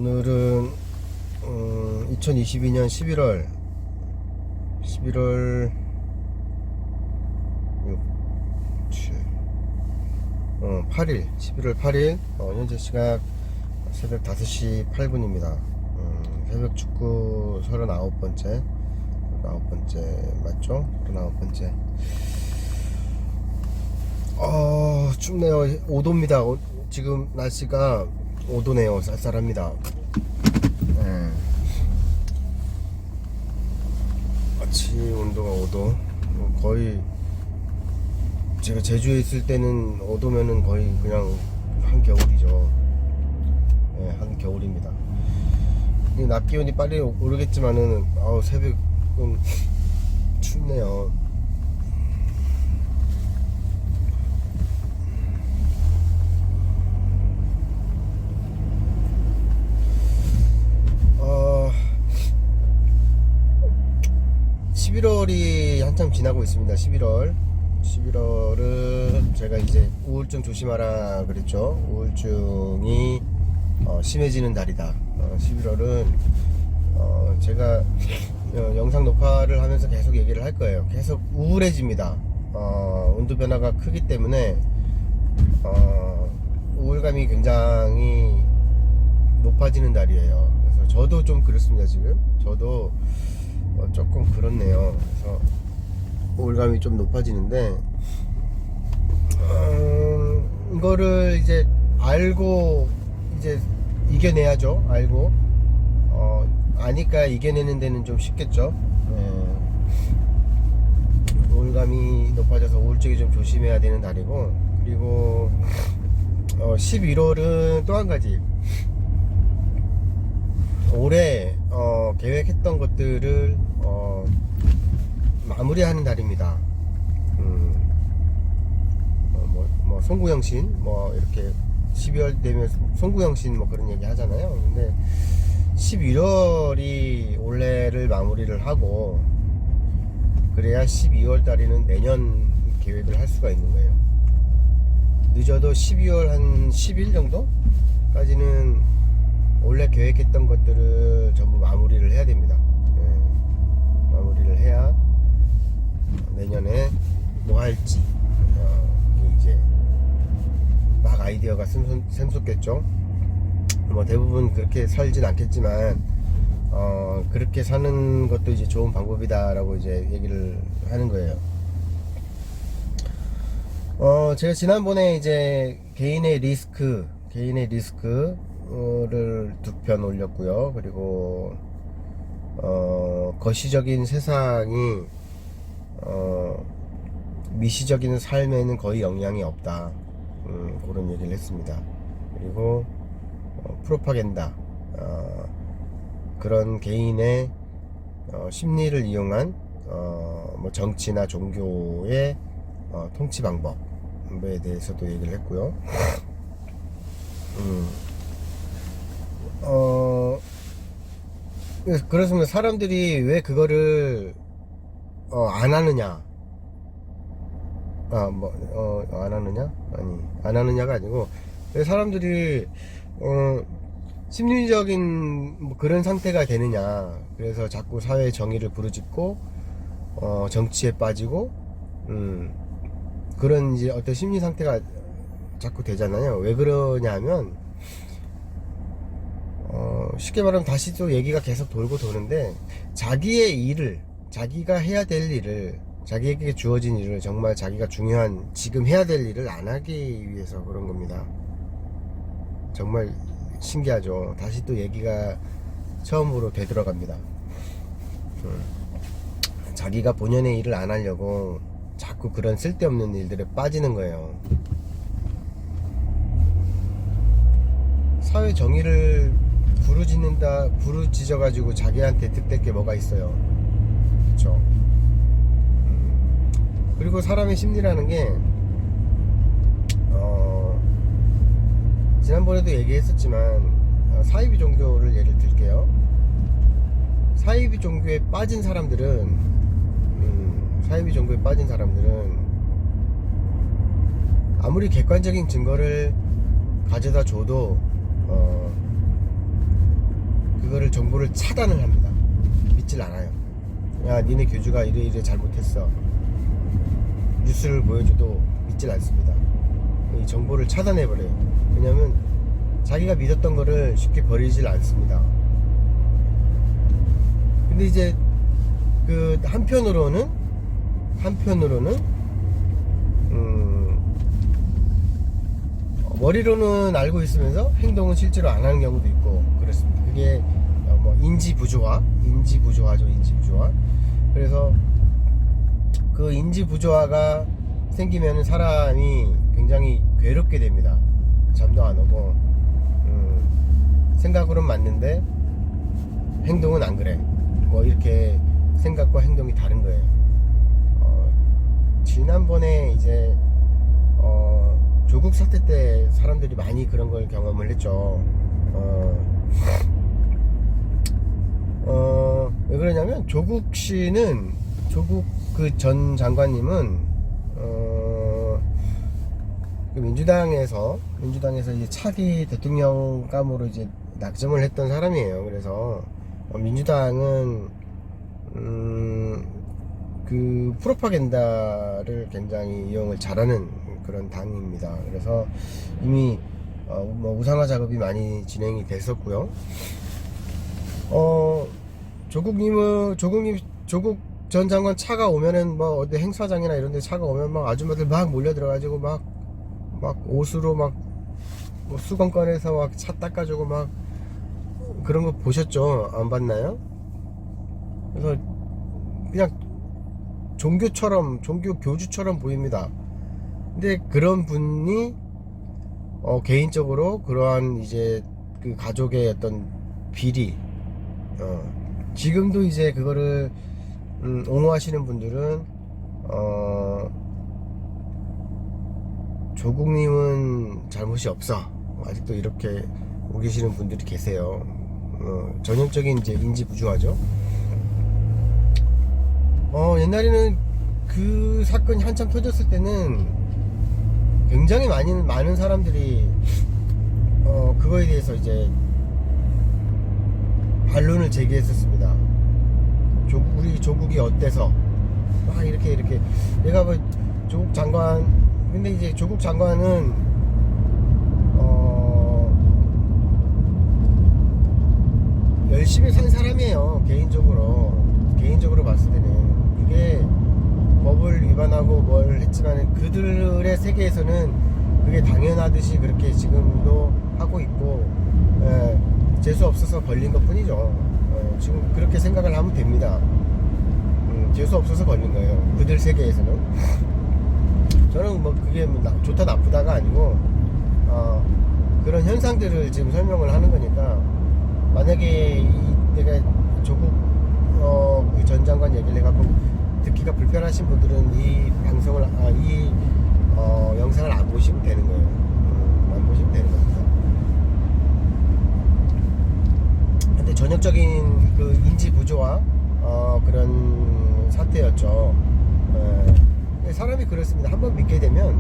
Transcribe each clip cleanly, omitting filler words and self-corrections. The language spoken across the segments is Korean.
오늘은 2022년 11월 6, 7, 8일 11월 8일 현재 시각 새벽 5시 8분입니다. 새벽 축구 39번째 맞죠? 39번째. 춥네요. 5도입니다. 지금 날씨가 5도네요. 쌀쌀합니다. 아침 온도가 5도. 거의 제가 제주에 있을 때는 5도면은 거의 그냥 한겨울이죠. 한겨울입니다. 낮 기온이 빨리 오르겠지만은 새벽은 춥네요. 어, 11월이 한참 지나고 있습니다. 11월은 제가 이제 우울증 조심하라 그랬죠. 우울증이 심해지는 달이다. 11월은 제가 영상 녹화를 하면서 계속 얘기를 할 거예요. 계속 우울해집니다. 온도 변화가 크기 때문에 우울감이 굉장히 높아지는 달이에요. 그래서 저도 좀 그렇습니다. 지금 저도 조금 그렇네요. 그래서 우울감이 좀 높아지는데 이거를 이제 알고 이제 이겨내야죠. 알고 아니까 이겨내는 데는 좀 쉽겠죠. 우울감이 높아져서 우울증이 좀 조심해야 되는 달이고, 그리고 11월은 또 한 가지 올해 계획했던 것들을 마무리하는 달입니다. 뭐 송구영신 이렇게 12월 되면 송구영신 그런 얘기 하잖아요. 근데 11월이 올해를 마무리를 하고 그래야 12월 달에는 내년 계획을 할 수가 있는 거예요. 늦어도 12월 한 10일 정도까지는 원래 계획했던 것들을 전부 마무리를 해야 됩니다. 마무리를 해야 내년에 뭐 할지 이제 막 아이디어가 샘솟겠죠. 대부분 그렇게 살진 않겠지만 그렇게 사는 것도 이제 좋은 방법이다라고 이제 얘기를 하는 거예요. 제가 지난번에 이제 개인의 리스크를 2편 올렸고요. 그리고 거시적인 세상이 미시적인 삶에는 거의 영향이 없다. 그런 얘기를 했습니다. 그리고 프로파간다, 그런 개인의 심리를 이용한 뭐 정치나 종교의 통치 방법에 대해서도 얘기를 했고요. 그렇습니다. 사람들이 왜 그거를 안 하느냐? 안 하느냐? 아니, 안 하느냐가 아니고, 왜 사람들이 심리적인 그런 상태가 되느냐? 그래서 자꾸 사회 정의를 부르짖고 정치에 빠지고 그런 이제 어떤 심리 상태가 자꾸 되잖아요. 왜 그러냐면 쉽게 말하면 다시 또 얘기가 계속 돌고 도는데, 자기의 일을, 자기가 해야 될 일을, 자기에게 주어진 일을, 정말 자기가 중요한 지금 해야 될 일을 안 하기 위해서 그런 겁니다. 정말 신기하죠. 다시 또 얘기가 처음으로 되돌아갑니다. 자기가 본연의 일을 안 하려고 자꾸 그런 쓸데없는 일들에 빠지는 거예요. 사회 정의를 부르짖어 가지고 자기한테 득될 게 뭐가 있어요. 그렇죠? 그리고 사람의 심리라는 게 지난번에도 얘기했었지만 사이비 종교를 예를 들게요. 사이비 종교에 빠진 사람들은 아무리 객관적인 증거를 가져다 줘도 정보를 차단을 합니다. 믿질 않아요. 야, 니네 교주가 이래 잘못했어. 뉴스를 보여줘도 믿질 않습니다. 이 정보를 차단해버려요. 왜냐면 자기가 믿었던 거를 쉽게 버리질 않습니다. 근데 이제 그 한편으로는 머리로는 알고 있으면서 행동은 실제로 안 하는 경우도 있고 그렇습니다. 그게 뭐 인지부조화죠. 인지부조화. 그래서 그 인지부조화가 생기면 사람이 굉장히 괴롭게 됩니다. 잠도 안 오고 생각으로는 맞는데 행동은 안 그래. 뭐 이렇게 생각과 행동이 다른 거예요. 지난번에 이제 조국 사태 때 사람들이 많이 그런 걸 경험을 했죠. 왜 그러냐면 조국 그 전 장관님은 그 민주당에서 이제 차기 대통령감으로 이제 낙점을 했던 사람이에요. 그래서 민주당은 그 프로파간다를 굉장히 이용을 잘하는 그런 당입니다. 그래서 이미 뭐 우상화 작업이 많이 진행이 됐었고요. 조국 전 장관 차가 오면은 뭐 어디 행사장이나 이런 데 차가 오면 막 아줌마들 막 몰려 들어가지고 막 옷으로 막 뭐 수건 꺼내서 막 차 닦아주고 막 그런 거 보셨죠? 안 봤나요? 그래서 그냥 종교 교주처럼 보입니다. 근데 그런 분이 개인적으로 그러한 이제 그 가족의 어떤 비리 지금도 이제 그거를 옹호하시는 분들은 조국님은 잘못이 없어 아직도 이렇게 우기시는 분들이 계세요. 전형적인 이제 인지부조화죠. 옛날에는 그 사건이 한참 터졌을 때는 굉장히 많은 사람들이 그거에 대해서 이제 반론을 제기했었습니다. 우리 조국이 어때서 막 이렇게 내가 뭐 조국 장관 근데 이제 조국 장관은 열심히 산 사람이에요. 개인적으로 봤을 때는 그게 법을 위반하고 뭘 했지만 그들의 세계에서는 그게 당연하듯이 그렇게 지금도 하고 있고 재수 없어서 걸린 것 뿐이죠. 지금 그렇게 생각을 하면 됩니다. 재수 없어서 걸린 거예요. 그들 세계에서는. 저는 뭐 그게 뭐 좋다 나쁘다가 아니고 그런 현상들을 지금 설명을 하는 거니까 만약에 내가 조국 그 전 장관 얘기를 해갖고 듣기가 불편하신 분들은 이 방송을 이 영상을 안 보시면 되는 거예요. 안 보시면 되는 겁니다. 근데 전형적인 그 인지 부조화 그런 사태였죠. 사람이 그렇습니다. 한번 믿게 되면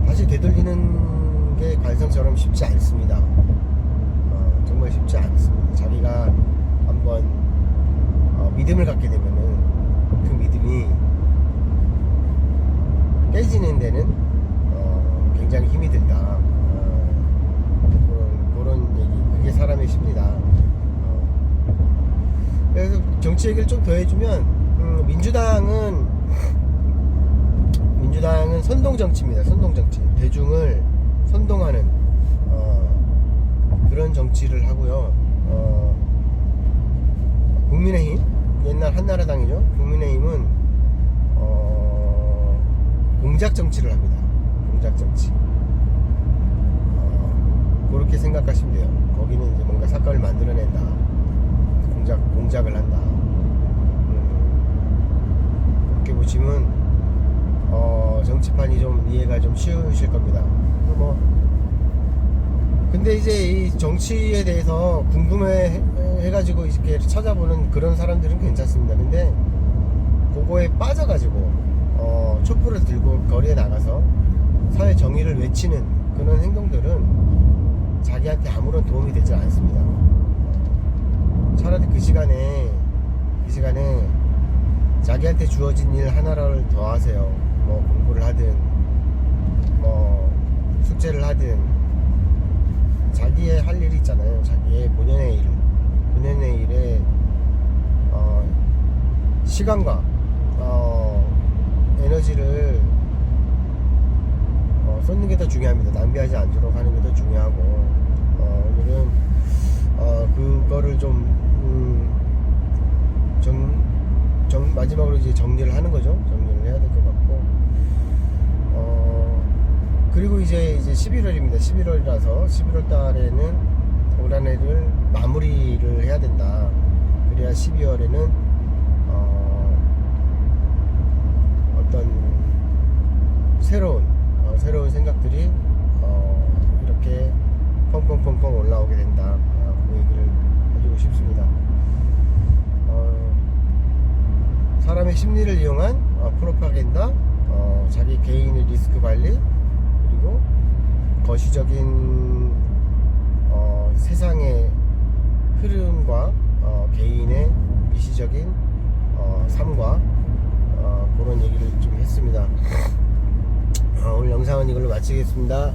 다시 되돌리는 게 관성처럼 쉽지 않습니다. 정말 쉽지 않습니다. 자기가 한번 믿음을 갖게 되면은 그 믿음이 깨지는 데는 굉장히 힘이 든다. 그런 얘기, 그게 사람의 심리다. 그래서 정치 얘기를 좀 더 해주면 민주당은 선동정치입니다. 선동정치. 대중을 선동하는 그런 정치를 하고요. 국민의힘, 옛날 한나라당이죠. 국민의힘은 공작정치를 합니다. 공작정치. 그렇게 생각하시면 돼요. 거기는 이제 뭔가 사건을 만들어낸다. 공작을 한다. 그렇게 보시면 정치판이 좀 이해가 좀 쉬우실 겁니다. 근데 이제 이 정치에 대해서 궁금해가지고 이렇게 찾아보는 그런 사람들은 괜찮습니다. 근데 그거에 빠져가지고 촛불을 들고 거리에 나가서 사회 정의를 외치는 그런 행동들은 자기한테 아무런 도움이 되지 않습니다. 차라리 그 시간에 자기한테 주어진 일 하나를 더 하세요. 뭐 공부를 하든 뭐 숙제를 하든 자기의 할 일이 있잖아요. 자기의 본연의 일에 시간과 에너지를 쏟는 게 더 중요합니다. 낭비하지 않도록 하는 게 더 중요하고 오늘은 그거를 마지막으로 이제 정리를 하는 거죠. 정리를 해야 될 것 같고 그리고 이제 11월입니다. 11월이라서 11월 달에는 올 한 해를 마무리를 해야 된다. 그래야 12월에는 어떤 새로운 생각들이 이렇게 펑펑펑펑 올라오게 된다. 그 얘기를 해주고 싶습니다. 사람의 심리를 이용한 프로파간다, 자기 개인의 리스크 관리, 그리고 거시적인 세상의 흐름과 개인의 미시적인 삶과 그런 얘기를 좀 했습니다. 오늘 영상은 이걸로 마치겠습니다.